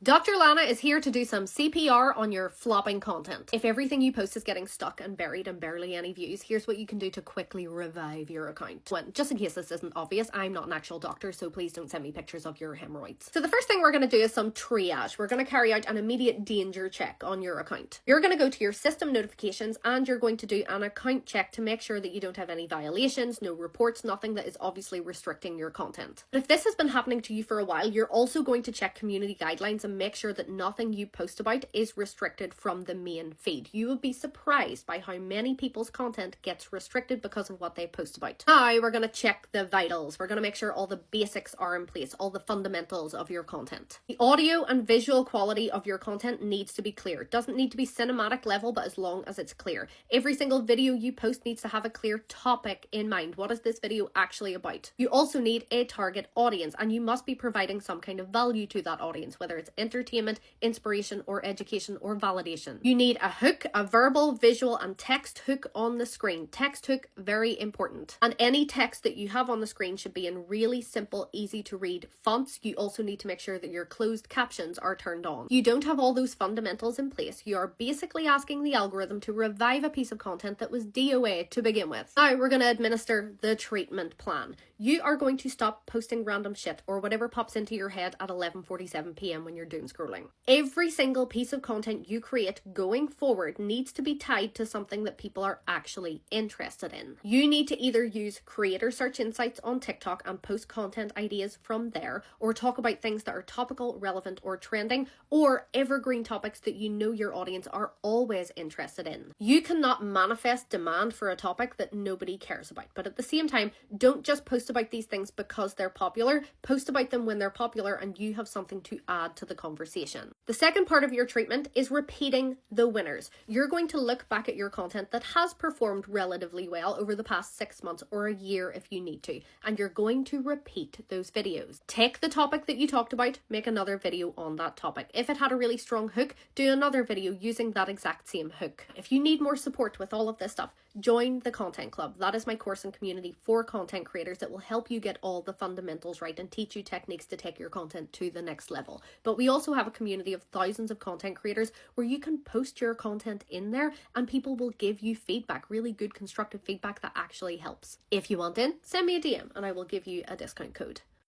Dr. Lana is here to do some CPR on your flopping content. If everything you post is getting stuck and buried and barely any views, here's what you can do to quickly revive your account. Just in case this isn't obvious, I'm not an actual doctor, so please don't send me pictures of your hemorrhoids. So the first thing we're going to do is some triage. We're going to carry out an immediate danger check on your account. You're going to go to your system notifications and you're going to do an account check to make sure that you don't have any violations, no reports, nothing that is obviously restricting your content. But if this has been happening to you for a while, you're also going to check community guidelines and make sure that nothing you post about is restricted from the main feed. You will be surprised by how many people's content gets restricted because of what they post about. Now we're going to check the vitals. We're going to make sure all the basics are in place, all the fundamentals of your content. The audio and visual quality of your content needs to be clear. It doesn't need to be cinematic level, but as long as it's clear. Every single video you post needs to have a clear topic in mind. What is this video actually about? You also need a target audience, and you must be providing some kind of value to that audience, whether it's entertainment, inspiration, or education, or validation. You need a hook, a verbal, visual, and text hook on the screen. Text hook, very important. And any text that you have on the screen should be in really simple, easy to read fonts. You also need to make sure that your closed captions are turned on. You don't have all those fundamentals in place. You are basically asking the algorithm to revive a piece of content that was DOA to begin with. Now we're going to administer the treatment plan. You are going to stop posting random shit or whatever pops into your head at 11:47 p.m. when you're doom scrolling. Every single piece of content you create going forward needs to be tied to something that people are actually interested in. You need to either use creator search insights on TikTok and post content ideas from there, or talk about things that are topical, relevant, or trending, or evergreen topics that you know your audience are always interested in. You cannot manifest demand for a topic that nobody cares about, but at the same time, don't just post about these things because they're popular. Post about them when they're popular and you have something to add to the conversation. The second part of your treatment is repeating the winners. You're going to look back at your content that has performed relatively well over the past 6 months or a year if you need to, and you're going to repeat those videos. Take the topic that you talked about, make another video on that topic. If it had a really strong hook, do another video using that exact same hook. If you need more support with all of this stuff, join the Content Club. That is my course and community for content creators that will help you get all the fundamentals right and teach you techniques to take your content to the next level. But we also have a community of thousands of content creators where you can post your content in there and people will give you feedback, really good constructive feedback that actually helps. If you want in, send me a DM and I will give you a discount code.